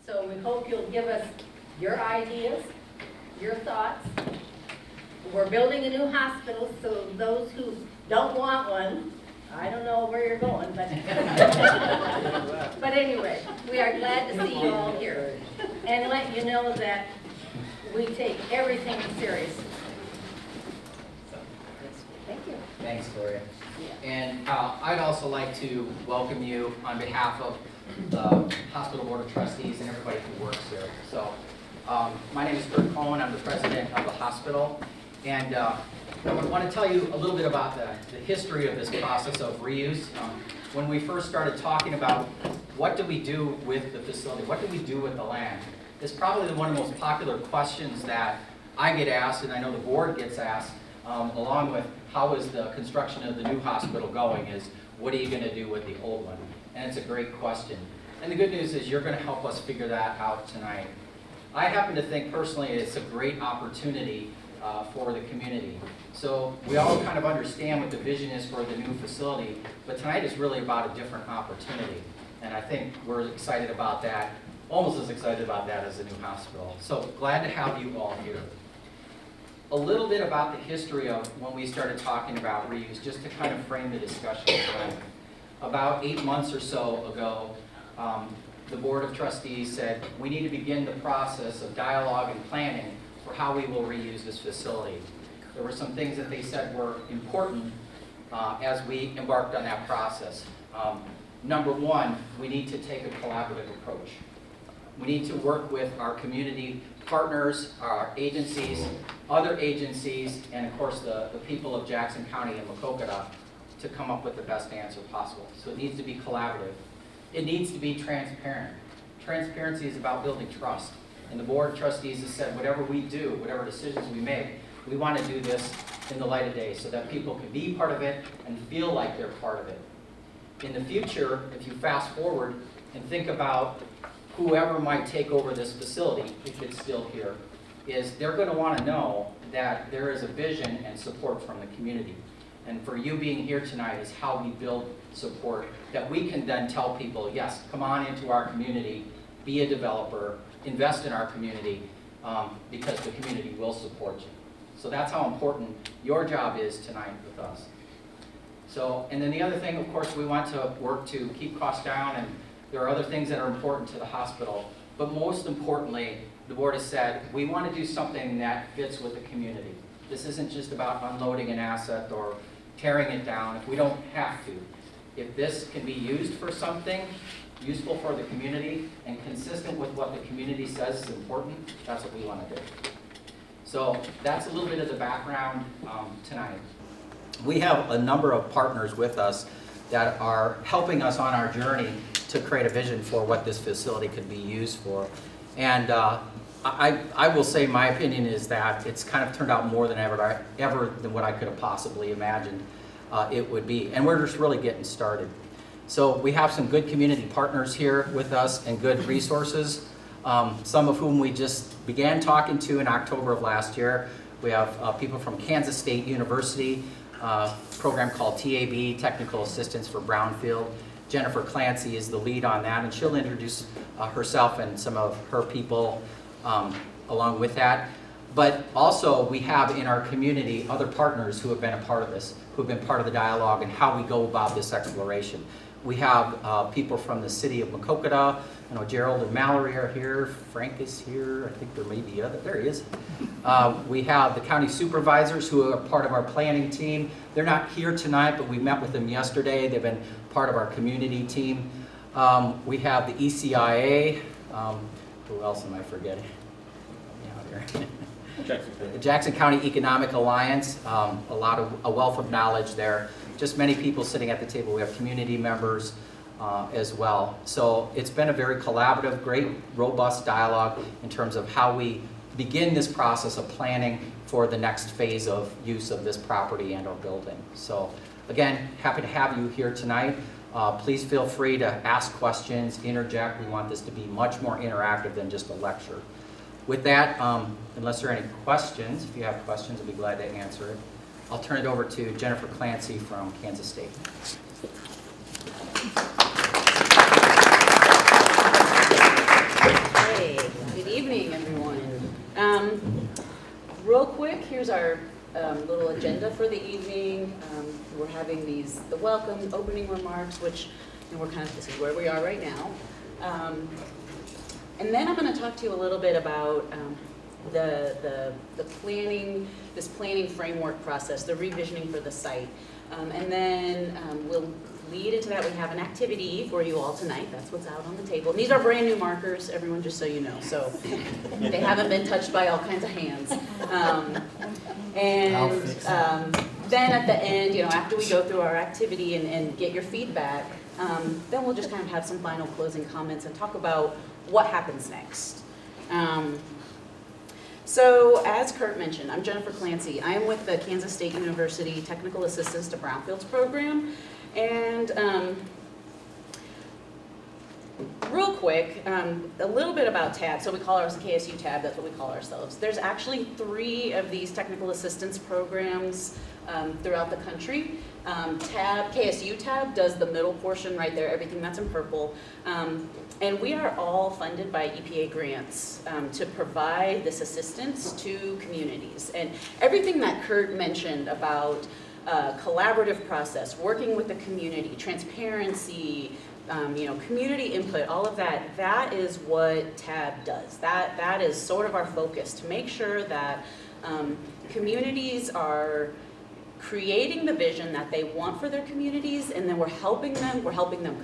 So we hope you'll give us your ideas, your thoughts. We're building a new hospital, so those who don't want one, I don't know where you're going, but but anyway, we are glad to see you all here and let you know that we take everything seriously. So, thank you. Thanks, Gloria. Yeah. And I'd also like to welcome you on behalf of the Hospital Board of Trustees and everybody who works here. So, my name is Kurt Cohen. I'm the president of the hospital. And I want to tell you a little bit about the history of this process of reuse. When we first started talking about what do we do with the facility, what do we do with the land, it's probably one of the most popular questions that I get asked, and I know the board gets asked, along with how is the construction of the new hospital going, is what are you going to do with the old one? And it's a great question. And the good news is you're going to help us figure that out tonight. I happen to think personally it's a great opportunity for the community. So we all kind of understand what the vision is for the new facility, but tonight is really about a different opportunity. And I think we're excited about that, almost as excited about that as the new hospital. So glad to have you all here. A little bit about the history of when we started talking about reuse, just to kind of frame the discussion tonight. About 8 months or so ago, the Board of Trustees said we need to begin the process of dialogue and planning for how we will reuse this facility. There were some things that they said were important as we embarked on that process. Number one, we need to take a collaborative approach. We need to work with our community partners, our agencies, other agencies, and of course the people of Jackson County and Maquoketa to come up with the best answer possible. So it needs to be collaborative. It needs to be transparent. Transparency is about building trust. And the Board of Trustees has said whatever we do, whatever decisions we make, we want to do this in the light of day so that people can be part of it and feel like they're part of it. In the future, if you fast forward and think about whoever might take over this facility, if it's still here, is they're going to want to know that there is a vision and support from the community. And for you being here tonight is how we build support that we can then tell people, yes, come on into our community, be a developer, invest in our community, because the community will support you. So that's how important your job is tonight with us. So, and then the other thing, of course, we want to work to keep costs down, and there are other things that are important to the hospital. But most importantly, the board has said, we want to do something that fits with the community. This isn't just about unloading an asset or tearing it down if we don't have to. If this can be used for something useful for the community and consistent with what the community says is important, that's what we want to do. So that's a little bit of the background tonight. We have a number of partners with us that are helping us on our journey to create a vision for what this facility could be used for. And I will say my opinion is that it's kind of turned out more than ever than what I could have possibly imagined it would be. And we're just really getting started. So we have some good community partners here with us and good resources, some of whom we just began talking to in October of last year. We have people from Kansas State University, program called TAB, Technical Assistance for Brownfield. Jennifer Clancy is the lead on that, and she'll introduce herself and some of her people along with that. But also we have in our community other partners who have been a part of this, who have been part of the dialogue and how we go about this exploration. We have people from the city of Maquoketa. I know Gerald and Mallory are here. Frank is here. I think there may be other. There he is. We have the county supervisors who are part of our planning team. They're not here tonight, but we met with them yesterday. They've been part of our community team. We have the ECIA. Who else am I forgetting? The Jackson County Economic Alliance. A wealth of knowledge there. Just many people sitting at the table. We have community members as well. So it's been a very collaborative, great, robust dialogue in terms of how we begin this process of planning for the next phase of use of this property and our building. So again, happy to have you here tonight. Please feel free to ask questions, interject. We want this to be much more interactive than just a lecture. With that, unless there are any questions, if you have questions, I'll be glad to answer it. I'll turn it over to Jennifer Clancy from Kansas State. real quick, here's our little agenda for the evening. We're having the welcome, opening remarks, which we're kind of, this is where we are right now. And then I'm going to talk to you a little bit about the planning, this planning framework process, the revisioning for the site. And then we'll lead into that. We have an activity for you all tonight. That's what's out on the table. And these are brand new markers, everyone, just so you know. So they haven't been touched by all kinds of hands. Then at the end, after we go through our activity and get your feedback, then we'll just kind of have some final closing comments and talk about what happens next. So as Kurt mentioned, I'm Jennifer Clancy. I am with the Kansas State University Technical Assistance to Brownfields program. And real quick, a little bit about TAB. So we call ours KSU TAB, that's what we call ourselves. There's actually 3 of these technical assistance programs throughout the country. KSU TAB does the middle portion right there, everything that's in purple. And we are all funded by EPA grants to provide this assistance to communities. And everything that Kurt mentioned about collaborative process, working with the community, transparency, community input, all of that, that is what TAB does. That is sort of our focus, to make sure that communities are creating the vision that they want for their communities, and then we're helping them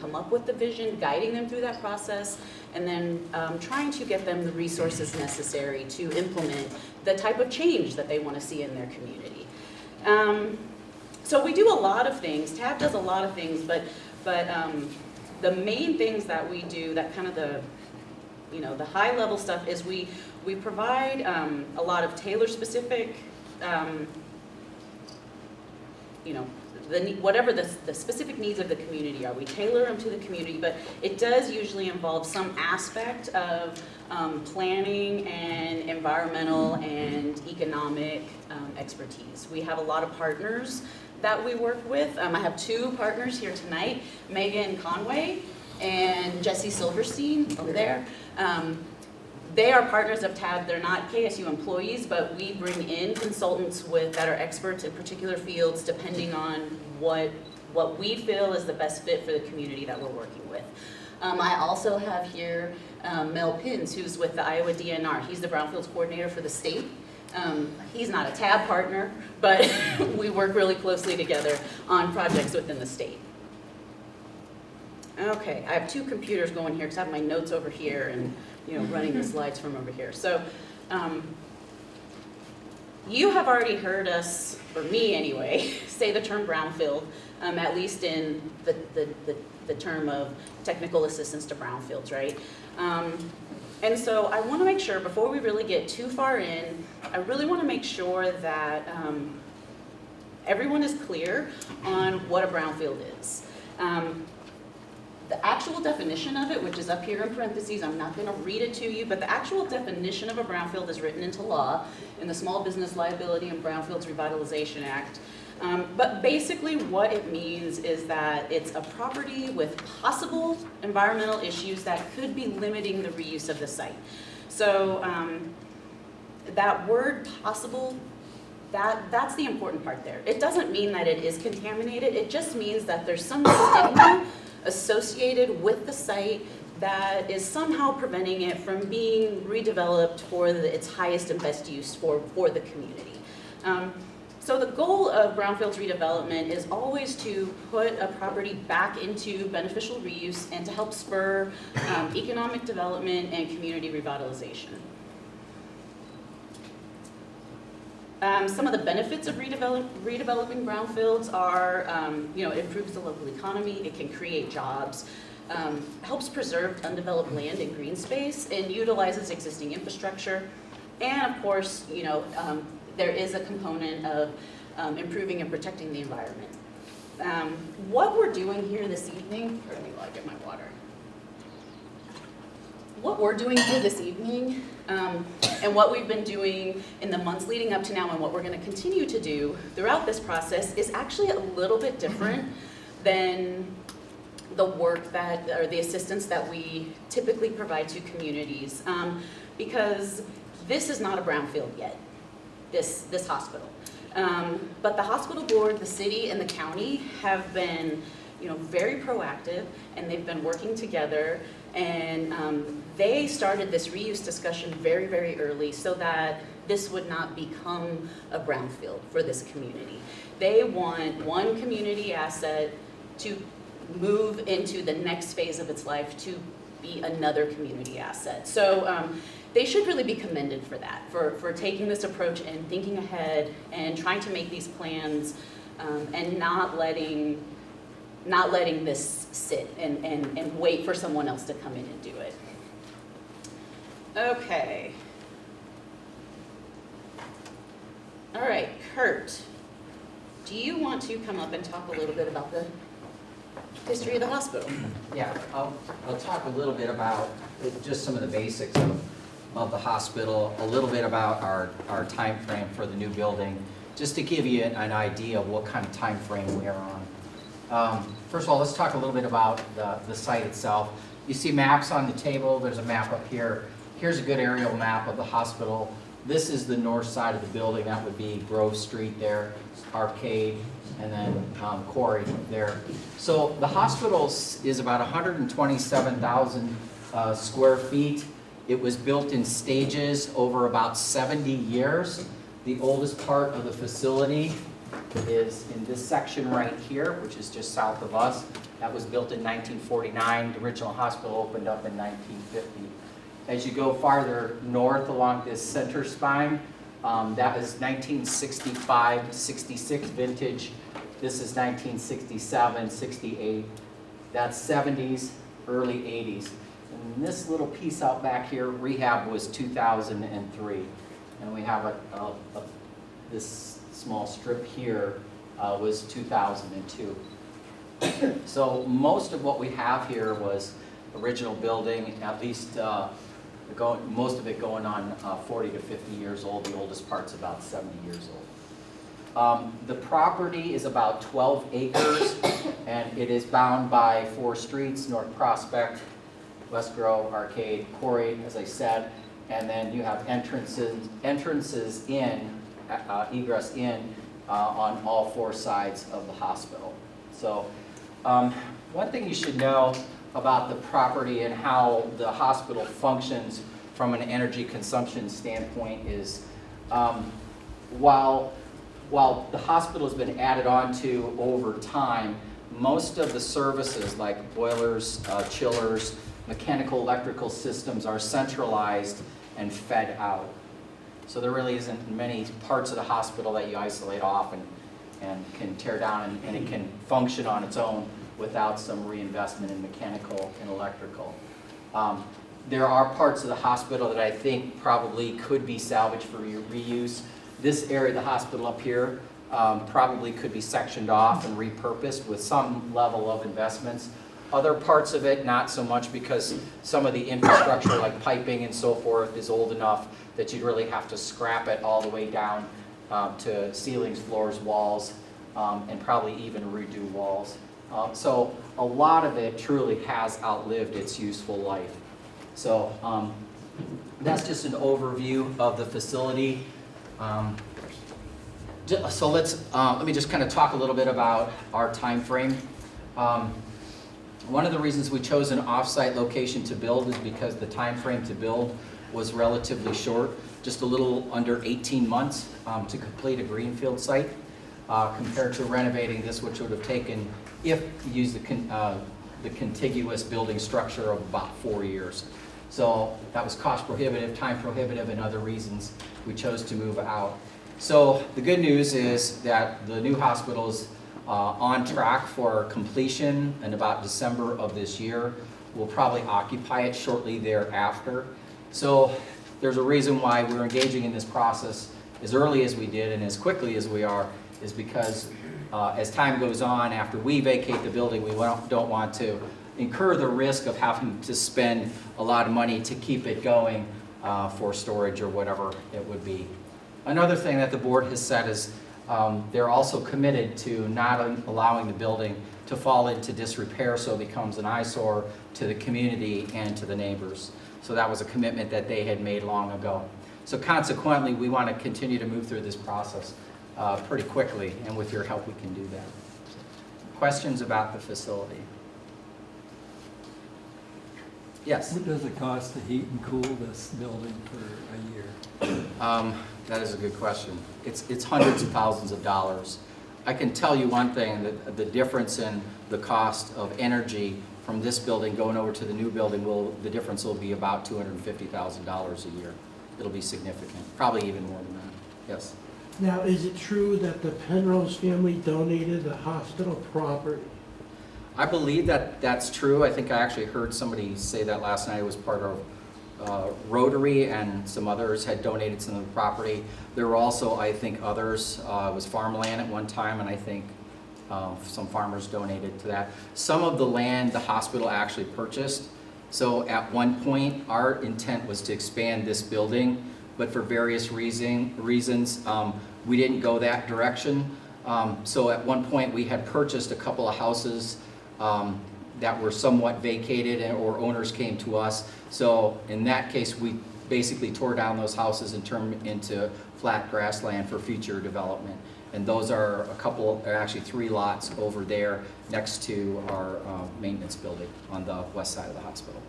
come up with the vision, guiding them through that process, and then trying to get them the resources necessary to implement the type of change that they want to see in their community. So we do a lot of things. TAB does a lot of things, but the main things that we do, that kind of the high level stuff, is we provide a lot of tailor specific, whatever the specific needs of the community are, we tailor them to the community, but it does usually involve some aspect of planning and environmental and economic expertise. We have a lot of partners that we work with. I have 2 partners here tonight, Megan Conway and Jesse Silverstein over there. They are partners of TAB. They're not KSU employees, but we bring in consultants that are experts in particular fields, depending on what we feel is the best fit for the community that we're working with. I also have here Mel Pins, who's with the Iowa DNR. He's the Brownfields coordinator for the state. He's not a TAB partner, but we work really closely together on projects within the state. Okay, I have 2 computers going here because I have my notes over here and running the slides from over here. So you have already heard us, or me anyway, say the term brownfield, at least in the term of technical assistance to brownfields, right? And so I want to make sure, before we really get too far in, I really want to make sure that everyone is clear on what a brownfield is. The actual definition of it, which is up here in parentheses, I'm not going to read it to you, but the actual definition of a brownfield is written into law in the Small Business Liability and Brownfields Revitalization Act. But basically what it means is that it's a property with possible environmental issues that could be limiting the reuse of the site. So that word possible, that's the important part there. It doesn't mean that it is contaminated. It just means that there's some stigma associated with the site that is somehow preventing it from being redeveloped for its highest and best use for the community. So the goal of brownfields redevelopment is always to put a property back into beneficial reuse and to help spur economic development and community revitalization. Some of the benefits of redeveloping brownfields are, it improves the local economy, it can create jobs, helps preserve undeveloped land and green space, and utilizes existing infrastructure. And of course, there is a component of improving and protecting the environment. What we're doing here this evening, pardon me while I get my water. What we're doing here this evening, and what we've been doing in the months leading up to now, and what we're going to continue to do throughout this process, is actually a little bit different than the work or the assistance that we typically provide to communities, because this is not a brownfield yet. this hospital. But the hospital board, the city, and the county have been, very proactive, and they've been working together, and they started this reuse discussion very, very early so that this would not become a brownfield for this community. They want one community asset to move into the next phase of its life to be another community asset. So they should really be commended for that, for taking this approach and thinking ahead and trying to make these plans and not letting this sit and wait for someone else to come in and do it. Okay. All right, Kurt, do you want to come up and talk a little bit about the history of the hospital? Yeah, I'll talk a little bit about just some of the basics of the hospital, a little bit about our time frame for the new building, just to give you an idea of what kind of time frame we are on. First of all, let's talk a little bit about the site itself. You see maps on the table. There's a map up here. Here's a good aerial map of the hospital. This is the north side of the building. That would be Grove Street there, Arcade, and then Quarry there. So the hospital is about 127,000 square feet. It was built in stages over about 70 years. The oldest part of the facility is in this section right here, which is just south of us. That was built in 1949. The original hospital opened up in 1950. As you go farther north along this center spine, that was 1965, 66 vintage. This is 1967, 68. That's 70s, early 80s. And this little piece out back here, rehab, was 2003. And we have this small strip here was 2002. So most of what we have here was original building, at least most of it going on 40 to 50 years old. The oldest part's about 70 years old. The property is about 12 acres, and it is bound by 4 streets: North Prospect, West Grove, Arcade, Quarry, as I said, and then you have entrances in, egress in, on all 4 sides of the hospital. So one thing you should know about the property and how the hospital functions from an energy consumption standpoint is while the hospital has been added on to over time, most of the services like boilers, chillers, mechanical electrical systems are centralized and fed out. So there really isn't many parts of the hospital that you isolate off and can tear down, and it can function on its own without some reinvestment in mechanical and electrical. There are parts of the hospital that I think probably could be salvaged for reuse. This area of the hospital up here probably could be sectioned off and repurposed with some level of investments. Other parts of it, not so much, because some of the infrastructure like piping and so forth is old enough that you'd really have to scrap it all the way down to ceilings, floors, walls, and probably even redo walls. So a lot of it truly has outlived its useful life. So that's just an overview of the facility. So let me just kind of talk a little bit about our time frame. One of the reasons we chose an off-site location to build is because the time frame to build was relatively short, just a little under 18 months to complete a greenfield site, compared to renovating this, which would have taken, if you use the contiguous building structure, of about 4 years. So that was cost prohibitive, time prohibitive, and other reasons we chose to move out. So the good news is that the new hospital is on track for completion in about December of this year. We'll probably occupy it shortly thereafter. So there's a reason why we're engaging in this process as early as we did and as quickly as we are, is because as time goes on, after we vacate the building, we don't want to incur the risk of having to spend a lot of money to keep it going for storage or whatever it would be. Another thing that the board has said is they're also committed to not allowing the building to fall into disrepair so it becomes an eyesore to the community and to the neighbors. So that was a commitment that they had made long ago. So consequently, we want to continue to move through this process pretty quickly, and with your help, we can do that. Questions about the facility? Yes? What does it cost to heat and cool this building for a year? That is a good question. It's hundreds of thousands of dollars. I can tell you one thing, that the difference in the cost of energy from this building going over to the new building, the difference will be about $250,000 a year. It'll be significant, probably even more than that. Yes? Now, is it true that the Penrose family donated the hospital property? I believe that that's true. I think I actually heard somebody say that last night. It was part of Rotary, and some others had donated some of the property. There were also, I think, others. It was farmland at one time, and I think some farmers donated to that. Some of the land the hospital actually purchased. So at one point, our intent was to expand this building, but for various reasons, we didn't go that direction. So at one point, we had purchased a couple of houses that were somewhat vacated, or owners came to us. So in that case, we basically tore down those houses and turned them into flat grassland for future development. And those are actually 3 lots over there next to our maintenance building on the west side of the hospital.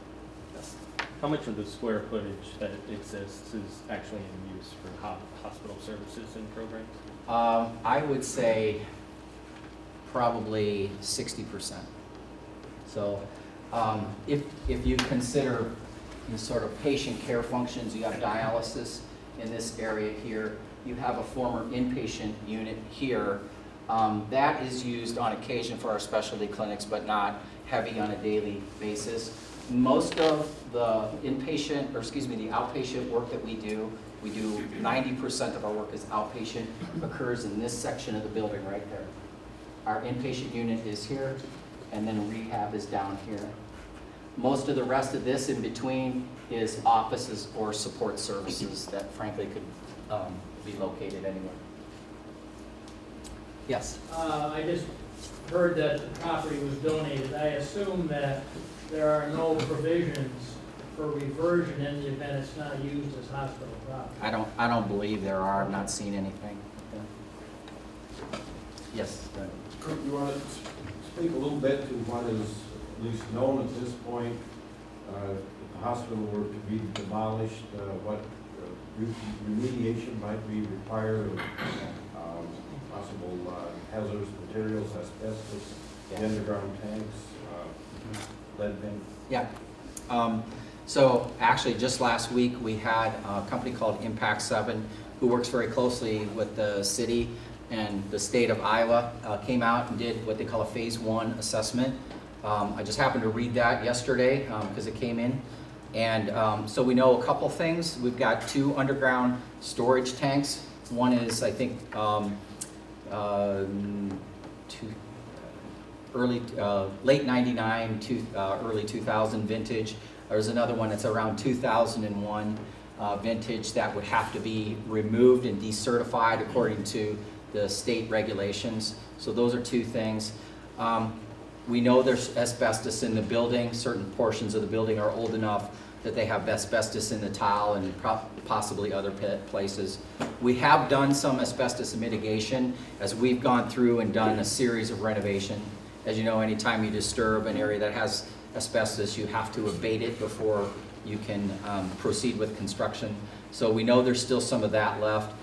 Yes. How much of the square footage that exists is actually in use for hospital services and programs? I would say probably 60%. So if you consider sort of patient care functions, you have dialysis in this area here. You have a former inpatient unit here. That is used on occasion for our specialty clinics, but not heavy on a daily basis. Most of the inpatient, or excuse me, the outpatient work that we do 90% of our work is outpatient, occurs in this section of the building right there. Our inpatient unit is here, and then rehab is down here. Most of the rest of this in between is offices or support services that frankly could be located anywhere. Yes? I just heard that the property was donated. I assume that there are no provisions for reversion in the event it's not used as hospital property. I don't believe there are. I've not seen anything. Yes? Go ahead. Kurt, you want to speak a little bit to what is at least known at this point? If the hospital were to be demolished, what remediation might be required, possible hazardous materials, asbestos, the underground tanks, lead paint? Yeah. So actually just last week we had a company called Impact 7 who works very closely with the city and the state of Iowa, came out and did what they call a phase 1 assessment. I just happened to read that yesterday because it came in. And so we know a couple things. We've got 2 underground storage tanks. One is, I think, late 99 to early 2000 vintage. There's another one that's around 2001 vintage that would have to be removed and decertified according to the state regulations. So those are 2 things. We know there's asbestos in the building. Certain portions of the building are old enough that they have asbestos in the tile and possibly other places. We have done some asbestos mitigation as we've gone through and done a series of renovation. As you know, anytime you disturb an area that has asbestos, you have to abate it before you can proceed with construction. So we know there's still some of that left.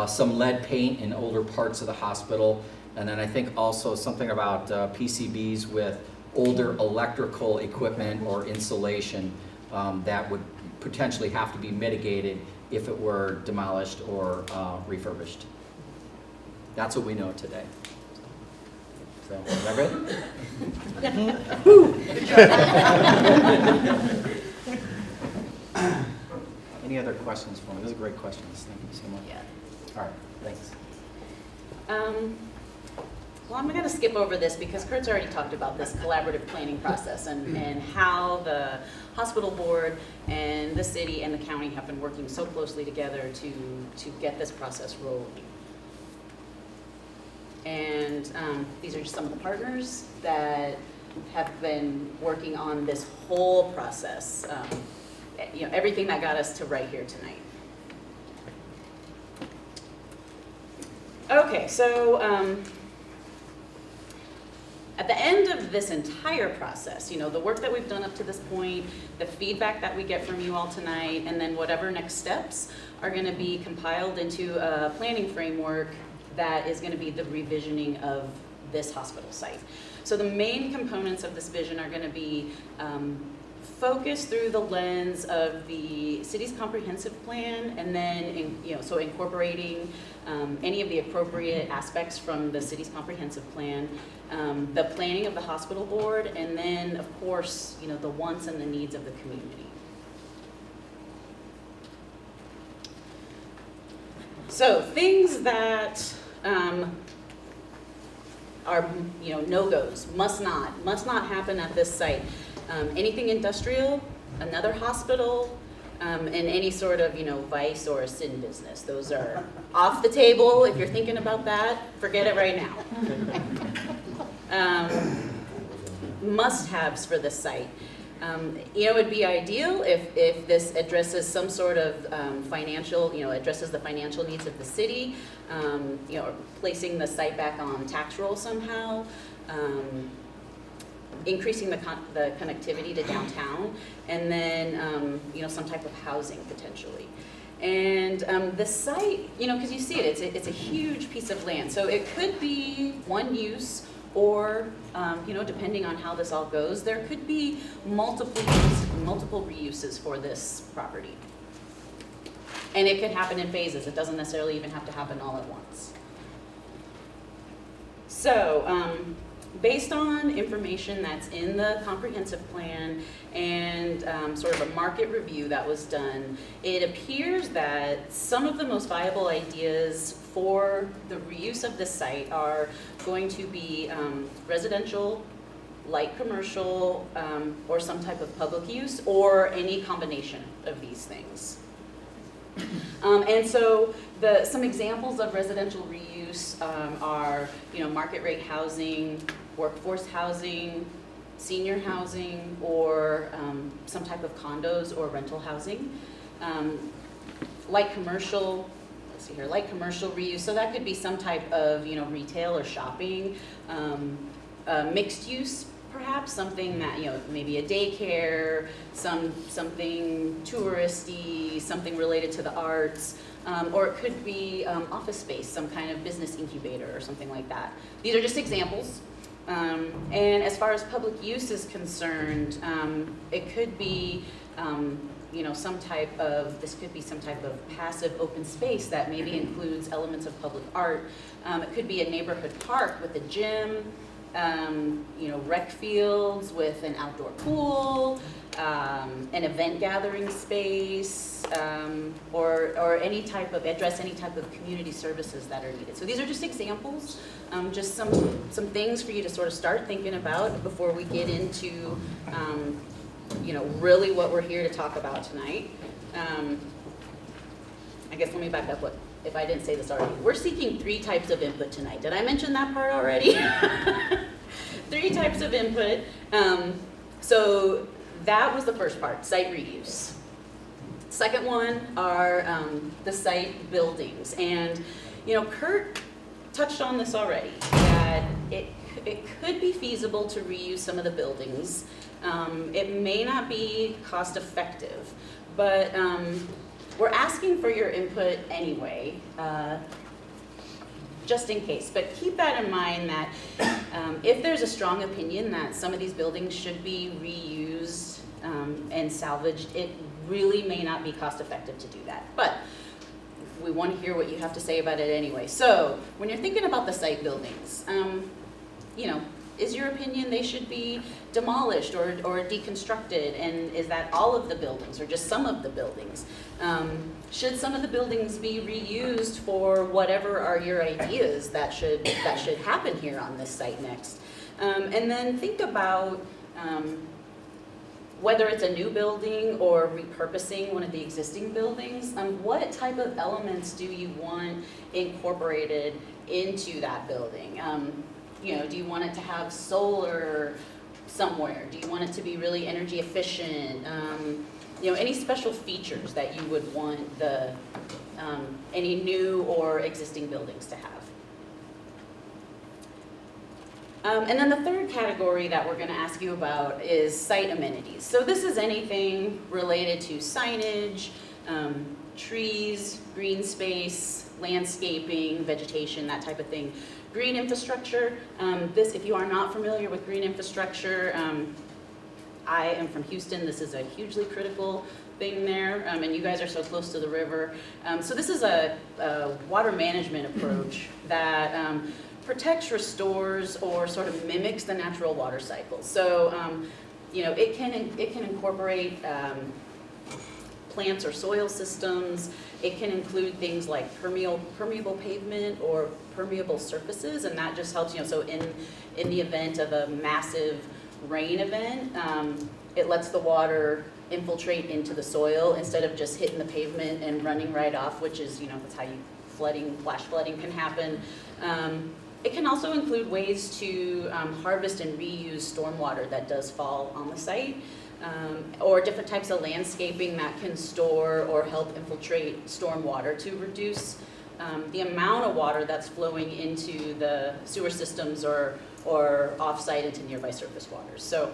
Some lead paint in older parts of the hospital. And then I think also something about PCBs with older electrical equipment or insulation that would potentially have to be mitigated if it were demolished or refurbished. That's what we know today. So, is that good? Any other questions for me? Those are great questions. Thank you so much. Yeah. All right, thanks. Well, I'm going to skip over this because Kurt's already talked about this collaborative planning process and how the hospital board and the city and the county have been working so closely together to get this process rolling. And these are just some of the partners that have been working on this whole process, everything that got us to right here tonight. Okay, so at the end of this entire process, you know, the work that we've done up to this point, the feedback that we get from you all tonight, and then whatever next steps are going to be compiled into a planning framework that is going to be the revisioning of this hospital site. So the main components of this vision are going to be focused through the lens of the city's comprehensive plan, and then so incorporating any of the appropriate aspects from the city's comprehensive plan, the planning of the hospital board, and then of course, you know, the wants and the needs of the community. So things that are, you know, no-goes, must not happen at this site. Anything industrial, another hospital, and any sort of, you know, vice or a sin business. Those are off the table. If you're thinking about that, forget it right now. Must-haves for this site. You know, it would be ideal if this addresses some sort of financial, you know, addresses the financial needs of the city, you know, placing the site back on tax roll somehow, increasing the connectivity to downtown, and then, you know, some type of housing potentially. And the site, you know, because you see it, it's a huge piece of land. So it could be one use, or, you know, depending on how this all goes, there could be multiple reuses for this property. And it could happen in phases. It doesn't necessarily even have to happen all at once. So, based on information that's in the comprehensive plan and sort of a market review that was done, it appears that some of the most viable ideas for the reuse of this site are going to be residential, light commercial, or some type of public use, or any combination of these things. And so some examples of residential reuse are, you know, market rate housing, workforce housing, senior housing, or some type of condos or rental housing. Light commercial, let's see here, light commercial reuse, so that could be some type of, you know, retail or shopping. Mixed use, perhaps, something that, you know, maybe a daycare, something touristy, something related to the arts, or it could be office space, some kind of business incubator or something like that. These are just examples. And as far as public use is concerned, it could be, you know, this could be some type of passive open space that maybe includes elements of public art. It could be a neighborhood park with a gym, you know, rec fields with an outdoor pool, an event gathering space, or address any type of community services that are needed. So these are just examples, just some things for you to sort of start thinking about before we get into, you know, really what we're here to talk about tonight. I guess let me back up if I didn't say this already. We're seeking 3 types of input tonight. Did I mention that part already? 3 types of input. So that was the first part, site reuse. Second one are the site buildings. And, you know, Kurt touched on this already, that it could be feasible to reuse some of the buildings. It may not be cost effective, but we're asking for your input anyway, just in case. But keep that in mind that if there's a strong opinion that some of these buildings should be reused and salvaged, it really may not be cost effective to do that. But we want to hear what you have to say about it anyway. So when you're thinking about the site buildings, you know, is your opinion they should be demolished or deconstructed? And is that all of the buildings or just some of the buildings? Should some of the buildings be reused for whatever are your ideas that should happen here on this site next? And then think about whether it's a new building or repurposing one of the existing buildings, what type of elements do you want incorporated into that building? You know, do you want it to have solar somewhere? Do you want it to be really energy efficient? You know, any special features that you would want any new or existing buildings to have? And then the third category that we're going to ask you about is site amenities. So this is anything related to signage, trees, green space, landscaping, vegetation, that type of thing. Green infrastructure, if you are not familiar with green infrastructure, I am from Houston. This is a hugely critical thing there, and you guys are so close to the river. So this is a water management approach that protects, restores, or sort of mimics the natural water cycle. So, it can incorporate plants or soil systems. It can include things like permeable pavement or permeable surfaces, and that just helps, so in the event of a massive rain event, it lets the water infiltrate into the soil instead of just hitting the pavement and running right off, which is, that's how flash flooding can happen. It can also include ways to harvest and reuse stormwater that does fall on the site, or different types of landscaping that can store or help infiltrate stormwater to reduce the amount of water that's flowing into the sewer systems or off-site into nearby surface waters. So,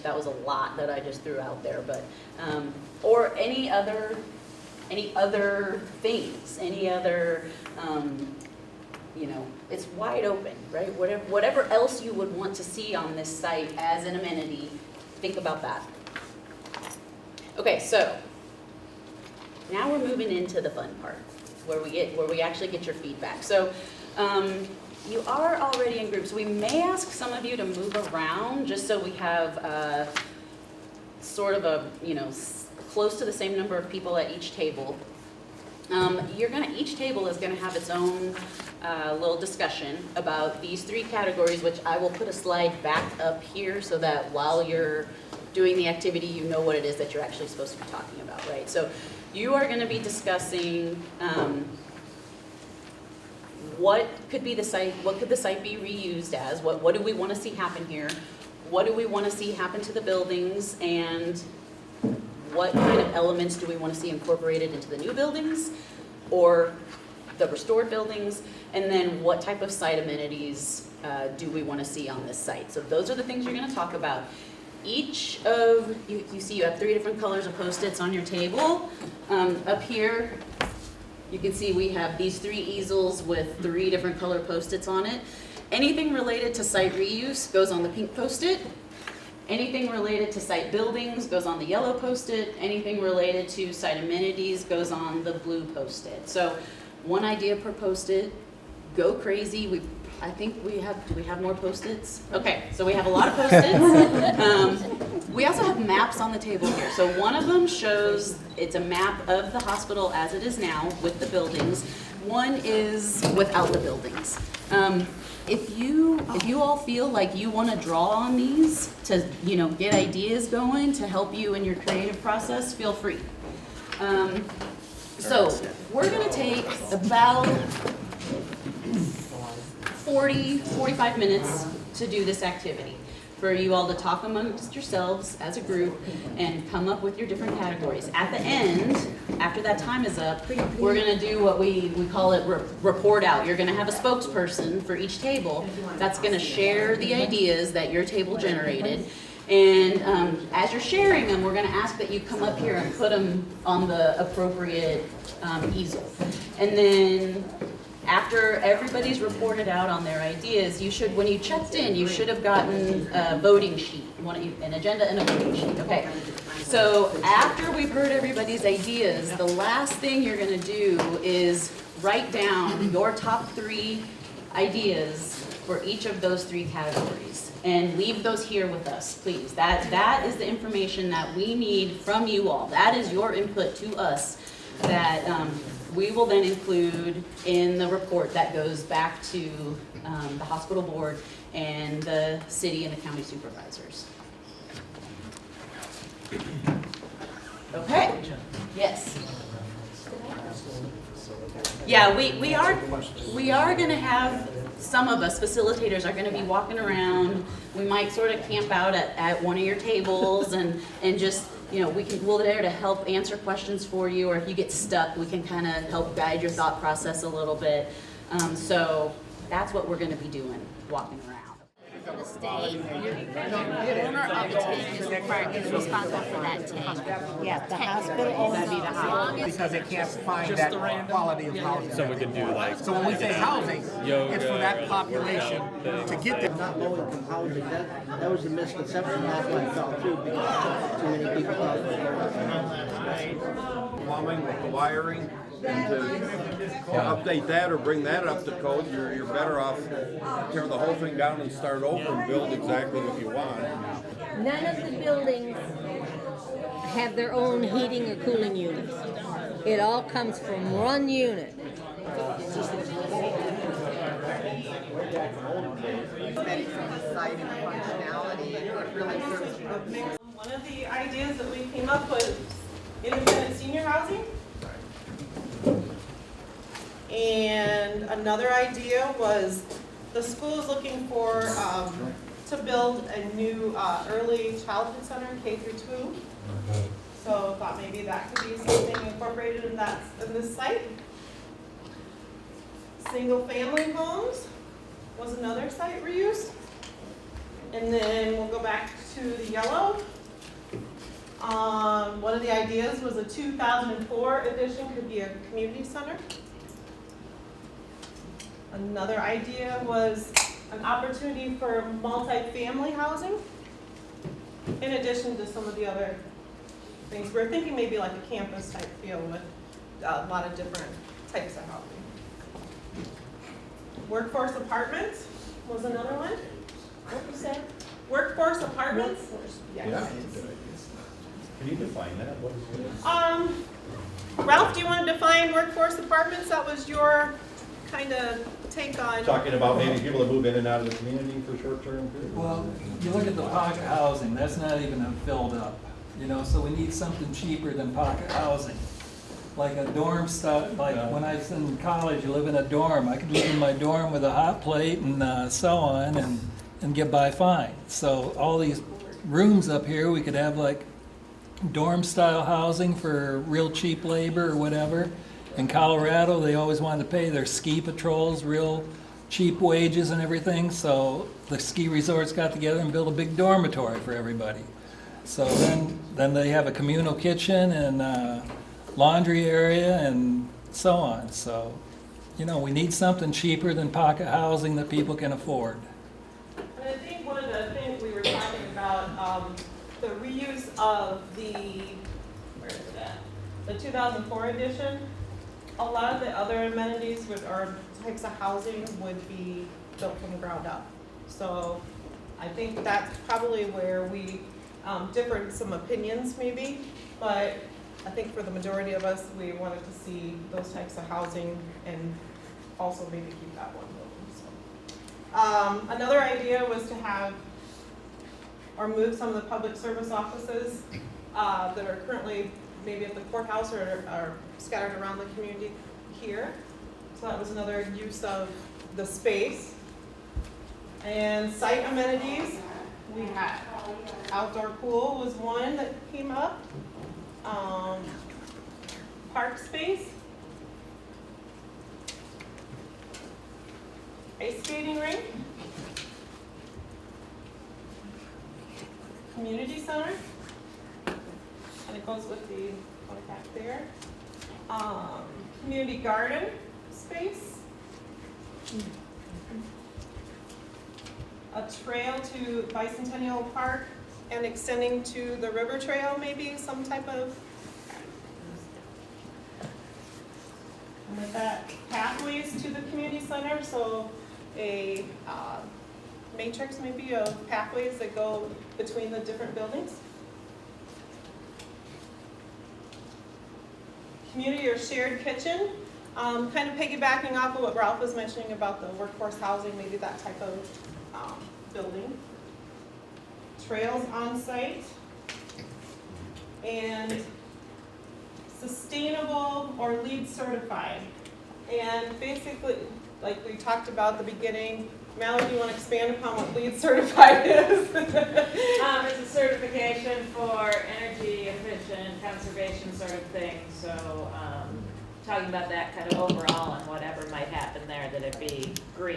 that was a lot that I just threw out there, but or any other things, any other. It's wide open, right? Whatever else you would want to see on this site as an amenity, think about that. Okay, so now we're moving into the fun part, where we actually get your feedback. So you are already in groups. We may ask some of you to move around just so we have sort of a, close to the same number of people at each table. Each table is gonna have its own little discussion about these three categories, which I will put a slide back up here so that while you're doing the activity, you know what it is that you're actually supposed to be talking about, right? So you are gonna be discussing what could the site be reused as? What do we wanna see happen here? What do we wanna see happen to the buildings? And what kind of elements do we want to see incorporated into the new buildings or the restored buildings? And then what type of site amenities do we want to see on this site? So those are the things you're going to talk about. Each of, you see you have 3 different colors of Post-its on your table. Up here, you can see we have these 3 easels with 3 different color Post-its on it. Anything related to site reuse goes on the pink Post-it. Anything related to site buildings goes on the yellow Post-it. Anything related to site amenities goes on the blue Post-it. So 1 idea per Post-it. Go crazy. I think do we have more Post-its? Okay, so we have a lot of Post-its. We also have maps on the table here. So one of them shows, it's a map of the hospital as it is now with the buildings. One is without the buildings. If you all feel like you want to draw on these to, get ideas going to help you in your creative process, feel free. So we're going to take about 45 minutes to do this activity. For you all to talk amongst yourselves as a group and come up with your different categories. At the end, after that time is up, we're going to do what we call it report out. You're going to have a spokesperson for each table that's going to share the ideas that your table generated. And as you're sharing them, we're going to ask that you come up here and put them on the appropriate easel. And then after everybody's reported out on their ideas, when you checked in, you should have gotten a voting sheet, an agenda and a voting sheet. Okay. So after we've heard everybody's ideas, the last thing you're going to do is write down your top 3 ideas for each of those 3 categories and leave those here with us, please. That is the information that we need from you all. That is your input to us that we will then include in the report that goes back to the hospital board and the city and the county supervisors. Okay. Yes. Yeah, we are going to have, some of us facilitators are going to be walking around. We might sort of camp out at one of your tables and just, we're there to help answer questions for you, or if you get stuck, we can kind of help guide your thought process a little bit. So That's what we're gonna be doing, walking around. The state, the owner of the tank is responsible for that tank. Yeah, the hospital owns it. Because they can't find that quality of housing. Someone could do like. So when we say housing, Yoga, it's for that population to get there. Not low-income housing, that was a misconception, that's why I fell through, because too many people thought it was Plumbing with the wiring, and to update that or bring that up to code, you're better off tear the whole thing down and start over and build exactly what you want. None of the buildings have their own heating or cooling units. It all comes from one unit. One of the ideas that we came up with, independent senior housing. And another idea was the school is looking for, to build a new early childhood center, K through 2. So I thought maybe that could be something incorporated in this site. Single family homes was another site reuse. And then we'll go back to the yellow. One of the ideas was a 2004 edition could be a community center. Another idea was an opportunity for multi-family housing, in addition to some of the other things. We're thinking maybe like a campus type feel with a lot of different types of housing. Workforce apartments was another one. What you say? Workforce apartments? Yeah. Can you define that? What is it? Ralph, do you want to define workforce apartments? That was your kind of take on. Talking about maybe people that move in and out of the community for short-term periods. Well, you look at the pocket housing, that's not even filled up, you know, so we need something cheaper than pocket housing. Like a dorm style, like when I was in college, you live in a dorm. I could live in my dorm with a hot plate and so on and get by fine. So all these rooms up here, we could have like dorm style housing for real cheap labor or whatever. In Colorado, they always wanted to pay their ski patrols real cheap wages and everything, so the ski resorts got together and built a big dormitory for everybody. So then they have a communal kitchen and laundry area and so on. So, you know, we need something cheaper than pocket housing that people can afford. And I think one of the things we were talking about, the reuse of where is it at? The 2004 edition. A lot of the other amenities or types of housing would be built from the ground up. So I think that's probably where we differ in some opinions maybe, but I think for the majority of us, we wanted to see those types of housing and also maybe keep that one building. So. Another idea was to have or move some of the public service offices that are currently maybe at the courthouse or are scattered around the community here. So that was another use of the space. And site amenities, we had outdoor pool was one that came up. Park space. Ice skating rink. Community center. And it goes with the contact there. Community garden space. A trail to Bicentennial Park and extending to the river trail, maybe some type of. And with that, pathways to the community center, so a matrix maybe of pathways that go between the different buildings. Community or shared kitchen, kind of piggybacking off of what Ralph was mentioning about the workforce housing, maybe that type of building. Trails on site. And sustainable or LEED certified. And basically, like we talked about at the beginning, Mallory, do you want to expand upon what LEED certified is? It's a certification for energy efficient conservation sort of thing. So talking about that kind of overall and whatever might happen there, that it be green.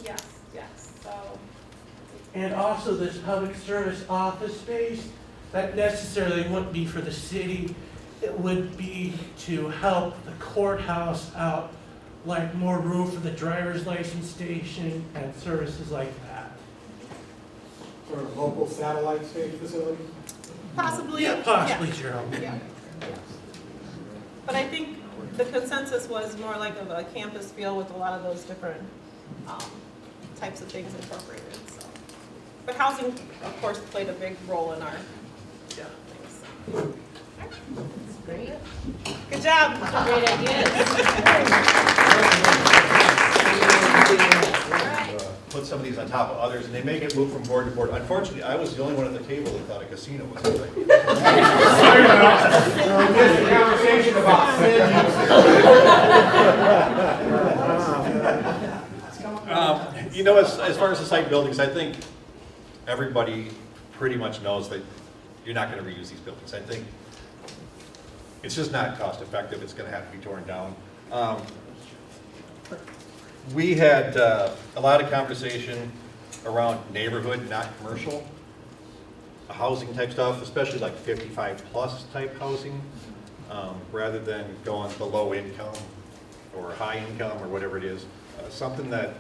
Yes, yes, so. And also this public service office space, that necessarily wouldn't be for the city. It would be to help the courthouse out, like more room for the driver's license station and services like that. For a local satellite state facility? Possibly. Yeah, possibly, Gerald. Yeah. But I think the consensus was more like of a campus feel with a lot of those different types of things incorporated, so. But housing, of course, played a big role in our things. Great. Good job. Great ideas. Put some of these on top of others, and they may get moved from board to board. Unfortunately, I was the only one at the table that thought a casino was a thing. Conversation about You know, as far as the site buildings, I think everybody pretty much knows that you're not going to reuse these buildings. I think it's just not cost effective. It's going to have to be torn down. We had a lot of conversation around neighborhood, not commercial, housing type stuff, especially like 55 plus type housing, rather than going below income or high income or whatever it is. Something that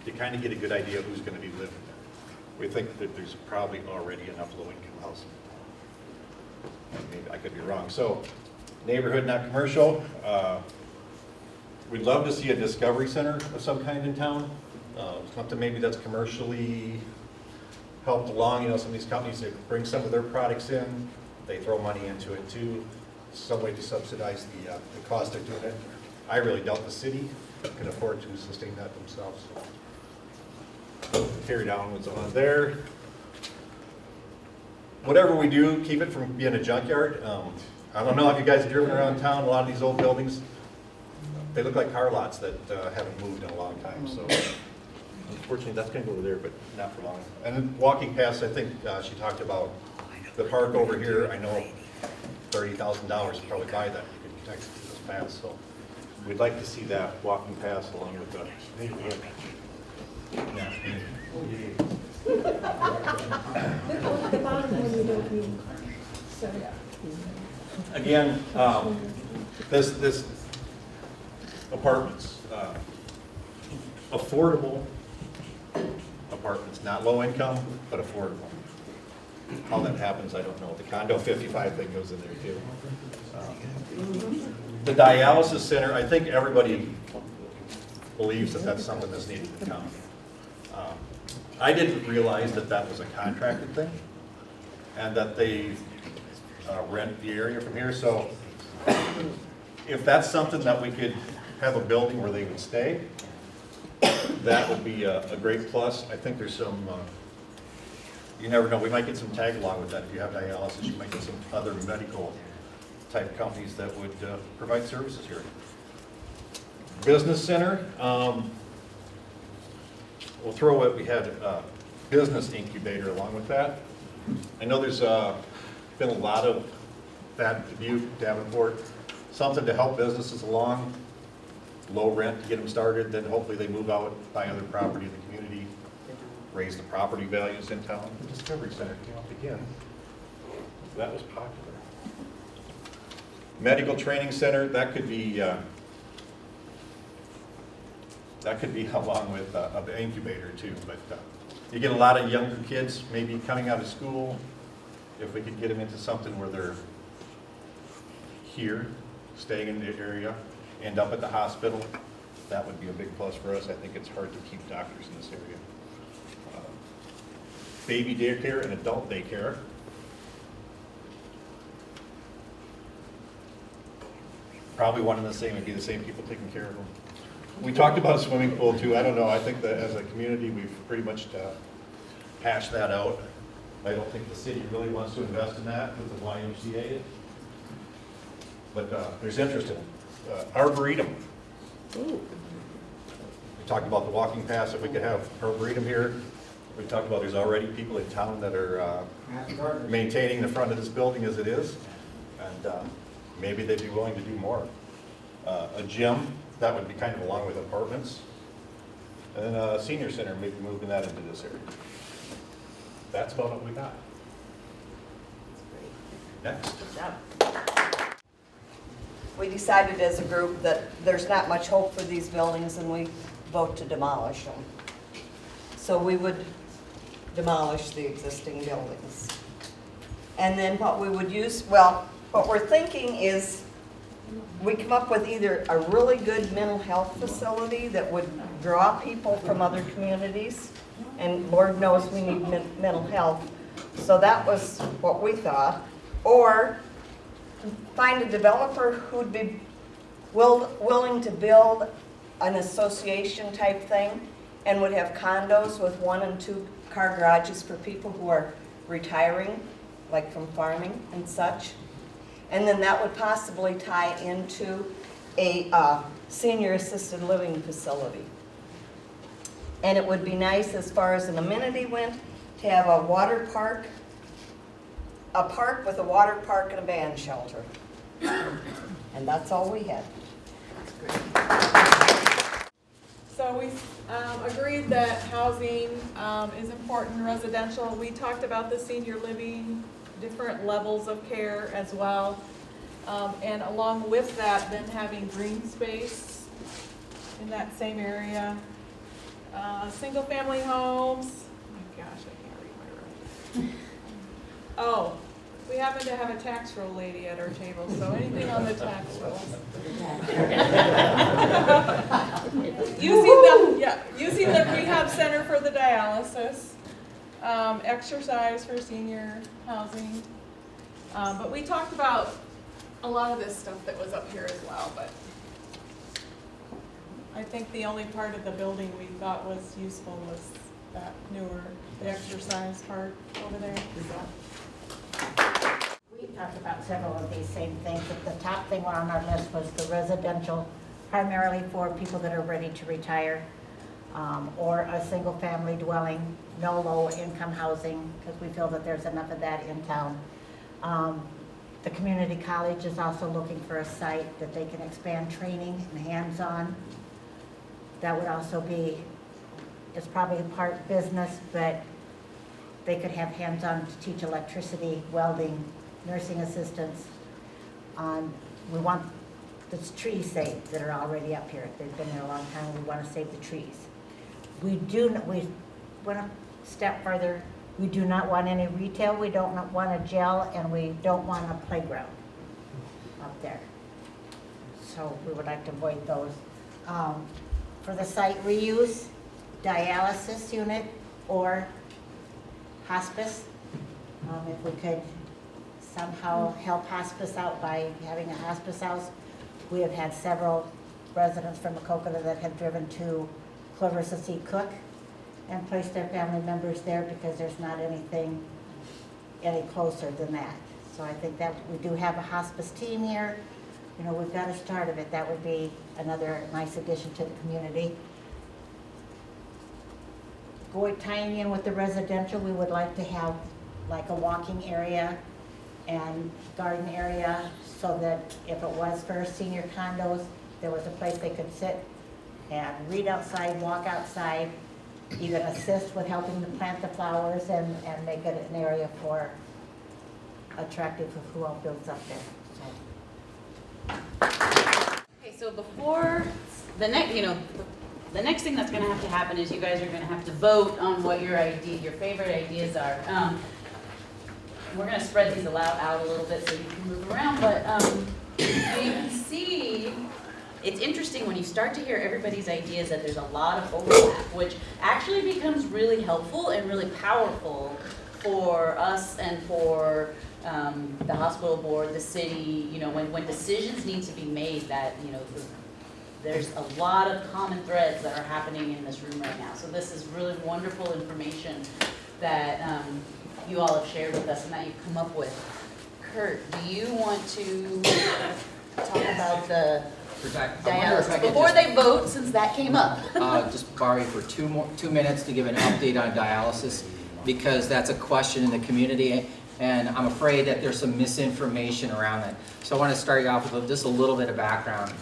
you kind of get a good idea of who's going to be living there. We think that there's probably already enough low income housing. Maybe I could be wrong. So neighborhood, not commercial. We'd love to see a discovery center of some kind in town. Something maybe that's commercially helped along. You know, some of these companies, they bring some of their products in, they throw money into it too, some way to subsidize the cost of doing it. I really doubt the city can afford to sustain that themselves. Carry down what's on there. Whatever we do, keep it from being a junkyard. I don't know if you guys have driven around town, a lot of these old buildings, they look like car lots that haven't moved in a long time. So unfortunately, that's going to go there, but not for long. And then walking past, I think she talked about the park over here. I know $30,000 to probably buy that. You can connect it to this path. So we'd like to see that walking past along with the neighborhood. Yeah. Again, this apartments, affordable apartments, not low income, but affordable. How that happens, I don't know. The condo 55 thing goes in there too. The dialysis center, I think everybody believes that that's something that's needed in town. I didn't realize that that was a contracted thing and that they rent the area from here. So if that's something that we could have a building where they would stay, that would be a great plus. I think there's some, you never know, we might get some tag along with that. If you have dialysis, you might get some other medical type companies that would provide services here. Business center, we'll throw what we had, business incubator along with that. I know there's been a lot of that in Dubuque, Davenport, something to help businesses along, low rent to get them started, then hopefully they move out, buy other property in the community, raise the property values in town. The Discovery Center came up again. That was popular. Medical Training Center, that could be along with an incubator too, but you get a lot of younger kids maybe coming out of school. If we could get them into something where they're here, staying in the area, end up at the hospital, that would be a big plus for us. I think it's hard to keep doctors in this area. Baby daycare and adult daycare. Probably one and the same, it'd be the same people taking care of them. We talked about a swimming pool too. I don't know, I think that as a community, we've pretty much hashed that out. I don't think the city really wants to invest in that with the YMCA. But there's interest in it. Arboretum. We talked about the walking paths, if we could have Arboretum here. We talked about there's already people in town that are maintaining the front of this building as it is. And maybe they'd be willing to do more. A gym, that would be kind of along with apartments. And then a senior center, maybe moving that into this area. That's about what we got. Next. We decided as a group that there's not much hope for these buildings and we vote to demolish them. So we would demolish the existing buildings. And then what we would use, well, what we're thinking is we come up with either a really good mental health facility that would draw people from other communities, and Lord knows we need mental health, so that was what we thought, or find a developer who'd be willing to build an association type thing and would have condos with 1- and 2-car garages for people who are retiring, like from farming and such. And then that would possibly tie into a senior assisted living facility. And it would be nice, as far as an amenity went, to have a water park, a park with a water park and a band shelter. And that's all we had. So we agreed that housing is important, residential. We talked about the senior living, different levels of care as well. And along with that, then having green space in that same area. Single family homes. Oh my gosh, I can't read my writing. Oh, we happen to have a tax roll lady at our table, so anything on the tax rolls. Using the rehab center for the dialysis, exercise for senior housing. But we talked about a lot of this stuff that was up here as well, but I think the only part of the building we thought was useful was that the exercise part over there. We talked about several of these same things, but the top thing on our list was the residential, primarily for people that are ready to retire, or a single family dwelling, no low income housing, because we feel that there's enough of that in town. The community college is also looking for a site that they can expand training and hands-on. That would also be, it's probably a part business, but they could have hands-on to teach electricity, welding, nursing assistants. We want the trees saved that are already up here. They've been there a long time, and we want to save the trees. We went a step further. We do not want any retail, we don't want a jail, and we don't want a playground up there. So we would like to avoid those. For the site reuse, dialysis unit or hospice. If we could somehow help hospice out by having a hospice house. We have had several residents from Maquoketa that have driven to Clovis to see Cook and placed their family members there because there's not anything any closer than that. So I think that we do have a hospice team here. You know, we've got a start of it. That would be another nice addition to the community. Tying in with the residential, we would like to have like a walking area and garden area so that if it was for senior condos, there was a place they could sit and read outside, walk outside, even assist with helping to plant the flowers and make it an area for attractive of who all builds up there. Okay, so before the next, the next thing that's going to have to happen is you guys are going to have to vote on what your favorite ideas are. We're going to spread these out a little bit so you can move around, but you can see it's interesting when you start to hear everybody's ideas that there's a lot of overlap, which actually becomes really helpful and really powerful for us and for the hospital board, the city, when decisions need to be made that, there's a lot of common threads that are happening in this room right now. So this is really wonderful information that you all have shared with us and that you've come up with. Kurt, do you want to talk about the dialysis before they vote, since that came up? Just borrow you for 2 minutes to give an update on dialysis, because that's a question in the community, and I'm afraid that there's some misinformation around that. So I want to start you off with just a little bit of background.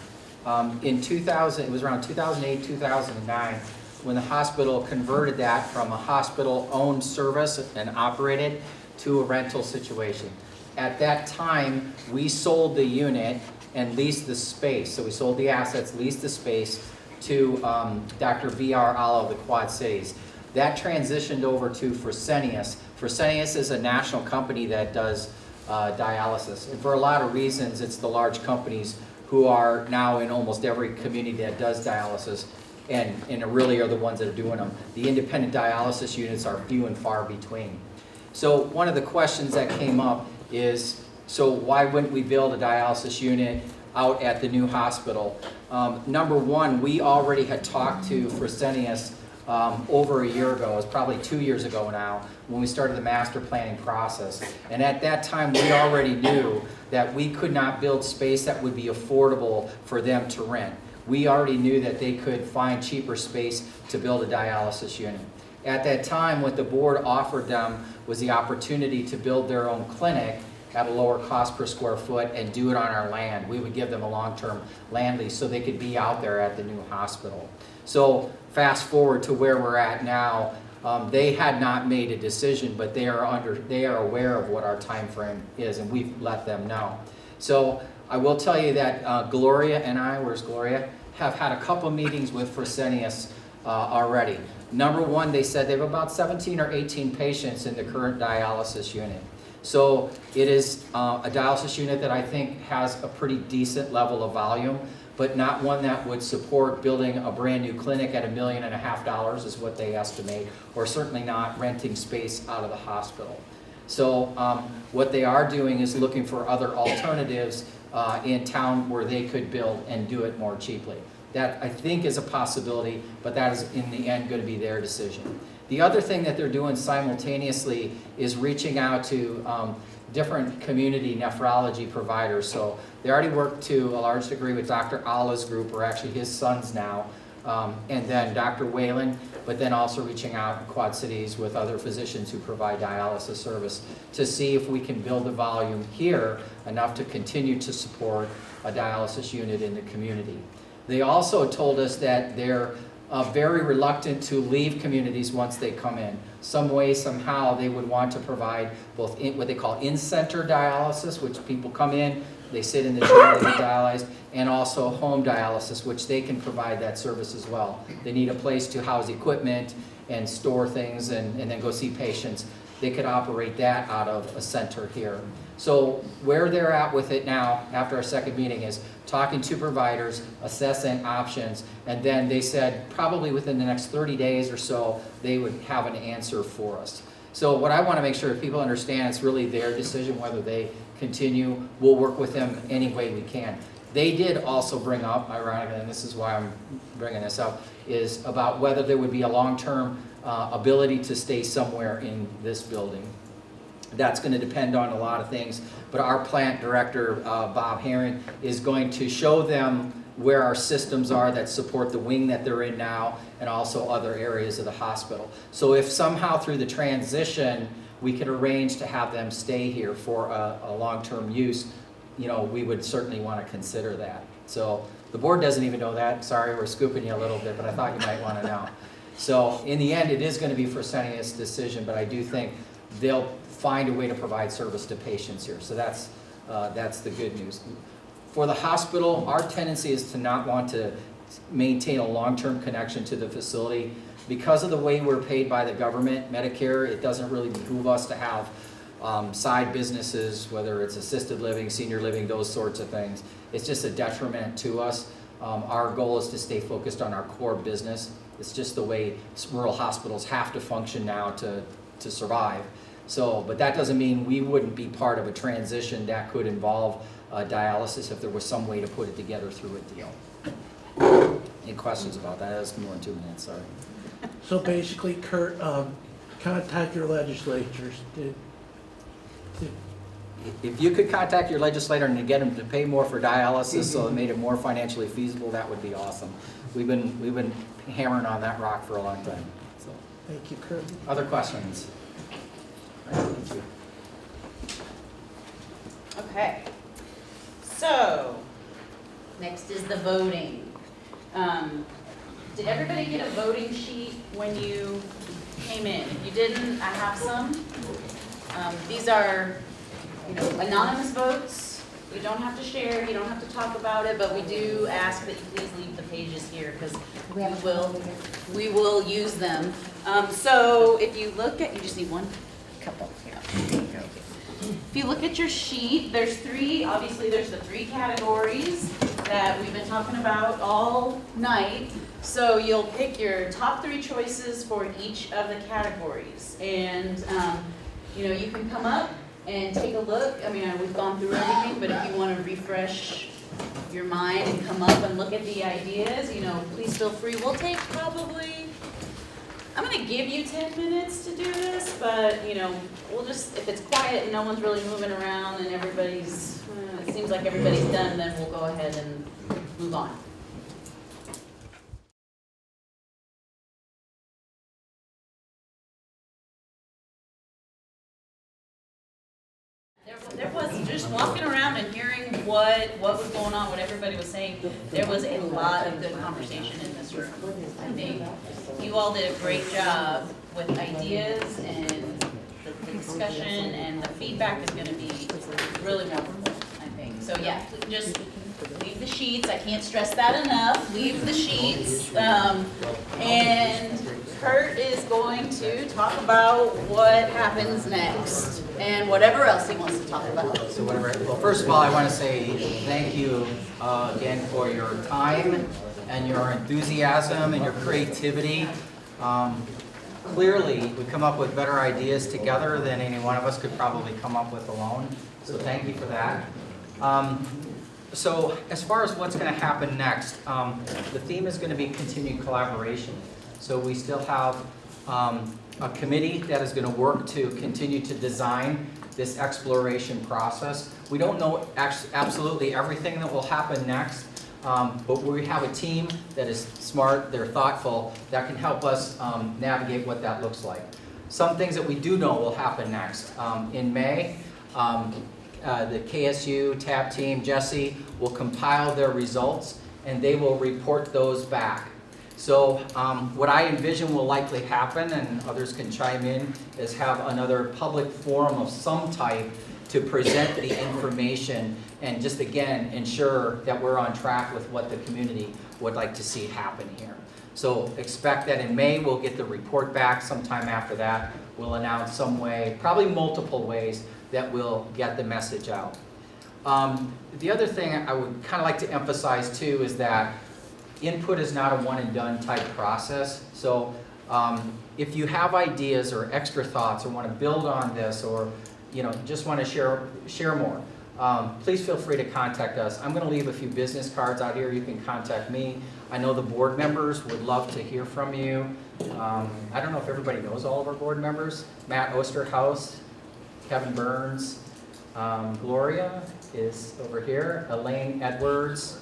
In 2000, it was around 2008, 2009, when the hospital converted that from a hospital-owned service and operated to a rental situation. At that time, we sold the unit and leased the space. So we sold the assets, leased the space to Dr. V.R. Alla of the Quad Cities. That transitioned over to Fresenius. Fresenius is a national company that does dialysis. And for a lot of reasons, it's the large companies who are now in almost every community that does dialysis and really are the ones that are doing them. The independent dialysis units are few and far between. So one of the questions that came up is, so why wouldn't we build a dialysis unit out at the new hospital? Number one, we already had talked to Fresenius over a year ago. It was probably 2 years ago now when we started the master planning process. And at that time, we already knew that we could not build space that would be affordable for them to rent. We already knew that they could find cheaper space to build a dialysis unit. At that time, what the board offered them was the opportunity to build their own clinic at a lower cost per square foot and do it on our land. We would give them a long-term land lease so they could be out there at the new hospital. So fast forward to where we're at now, they had not made a decision, but they are aware of what our time frame is, and we've let them know. So I will tell you that Gloria and I, where's Gloria, have had a couple meetings with Fresenius already. Number one, they said they have about 17 or 18 patients in the current dialysis unit. So it is a dialysis unit that I think has a pretty decent level of volume, but not one that would support building a brand new clinic at $1.5 million is what they estimate, or certainly not renting space out of the hospital. So what they are doing is looking for other alternatives in town where they could build and do it more cheaply. That I think is a possibility, but that is in the end going to be their decision. The other thing that they're doing simultaneously is reaching out to different community nephrology providers. So they already work to a large degree with Dr. Alla's group, or actually his sons now, and then Dr. Whalen, but then also reaching out in Quad Cities with other physicians who provide dialysis service to see if we can build the volume here enough to continue to support a dialysis unit in the community. They also told us that they're very reluctant to leave communities once they come in. Some way, somehow, they would want to provide both what they call in-center dialysis, which people come in, they sit in the chair, they get dialyzed, and also home dialysis, which they can provide that service as well. They need a place to house equipment and store things and then go see patients. They could operate that out of a center here. So where they're at with it now, after our second meeting, is talking to providers, assessing options, and then they said probably within the next 30 days or so, they would have an answer for us. So what I want to make sure people understand, it's really their decision whether they continue. We'll work with them any way we can. They did also bring up, ironically, and this is why I'm bringing this up, is about whether there would be a long-term ability to stay somewhere in this building. That's going to depend on a lot of things, but our plant director, Bob Herring, is going to show them where our systems are that support the wing that they're in now and also other areas of the hospital. So if somehow through the transition we could arrange to have them stay here for a long-term use, you know, we would certainly want to consider that. So the board doesn't even know that. Sorry, we're scooping you a little bit, but I thought you might want to know. So in the end, it is going to be Fresenius' decision, but I do think they'll find a way to provide service to patients here. So that's the good news. For the hospital, our tendency is to not want to maintain a long-term connection to the facility. Because of the way we're paid by the government, Medicare, it doesn't really behoove us to have side businesses, whether it's assisted living, senior living, those sorts of things. It's just a detriment to us. Our goal is to stay focused on our core business. It's just the way rural hospitals have to function now to survive. So, but that doesn't mean we wouldn't be part of a transition that could involve dialysis if there was some way to put it together through a deal. Any questions about that? That's more than 2 minutes, sorry. So basically, Kurt, contact your legislatures If you could contact your legislator and get them to pay more for dialysis so it made it more financially feasible, that would be awesome. We've been hammering on that rock for a long time. So. Thank you, Kurt. Other questions? Thank you. Okay, so next is the voting. did everybody get a voting sheet when you came in? If you didn't, I have some. These are, anonymous votes. You don't have to share, you don't have to talk about it, but we do ask that you please leave the pages here because we will use them. So if you look at, you just need one couple. Yeah. If you look at your sheet, there's obviously there's the 3 categories that we've been talking about all night. So you'll pick your top 3 choices for each of the categories. And, you can come up and take a look. I mean, we've gone through everything, but if you want to refresh your mind and come up and look at the ideas, please feel free. We'll take probably, I'm going to give you 10 minutes to do this, but, we'll just, if it's quiet and no one's really moving around and everybody's, it seems like everybody's done, then we'll go ahead and move on. There was, just walking around and hearing what was going on, what everybody was saying, there was a lot of good conversation in this room. I think you all did a great job with ideas, and the discussion and the feedback is going to be really wonderful, I think. So yeah, just leave the sheets. I can't stress that enough. Leave the sheets. And Kurt is going to talk about what happens next and whatever else he wants to talk about. So well, first of all, I want to say thank you again for your time and your enthusiasm and your creativity. Clearly, we come up with better ideas together than any one of us could probably come up with alone. So thank you for that. So as far as what's going to happen next, the theme is going to be continued collaboration. So we still have a committee that is going to work to continue to design this exploration process. We don't know absolutely everything that will happen next, but we have a team that is smart, they're thoughtful, that can help us navigate what that looks like. Some things that we do know will happen next. In May, the KSU TAP team, Jesse, will compile their results and they will report those back. So what I envision will likely happen, and others can chime in, is have another public forum of some type to present the information and just again ensure that we're on track with what the community would like to see happen here. So expect that in May we'll get the report back. Sometime after that we'll announce some way, probably multiple ways, that will get the message out. The other thing I would kind of like to emphasize too is that input is not a one and done type process. So if you have ideas or extra thoughts or want to build on this, or just want to share more, please feel free to contact us. I'm going to leave a few business cards out here. You can contact me. I know the board members would love to hear from you. I don't know if everybody knows all of our board members. Matt Osterhaus, Kevin Burns, Gloria is over here, Elaine Edwards,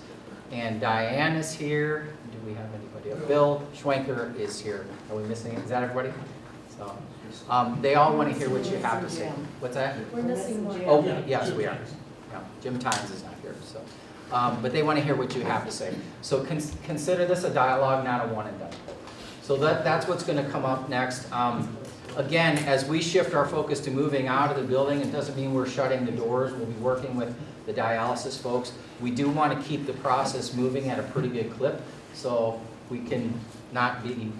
and Diane is here. Do we have anybody else? Bill Schwenker is here. Are we missing? Is that everybody? So, they all want to hear what you have to say. What's that? We're missing Jim. Oh, yes, we are. Yeah, Jim Tynes is not here. So, but they want to hear what you have to say. So consider this a dialogue, not a one and done. So that's what's going to come up next. Again, as we shift our focus to moving out of the building, it doesn't mean we're shutting the doors. We'll be working with the dialysis folks. We do want to keep the process moving at a pretty good clip, so we can not be,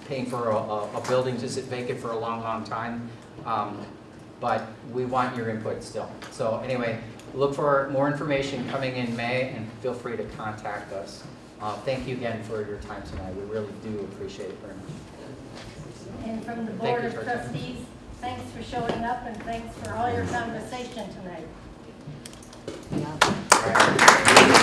paying for a building to sit vacant for a long, long time. But we want your input still. So anyway, look for more information coming in May, and feel free to contact us. Thank you again for your time tonight. We really do appreciate it very much. And from the Board of Trustees, thanks for showing up and thanks for all your conversation tonight. All right.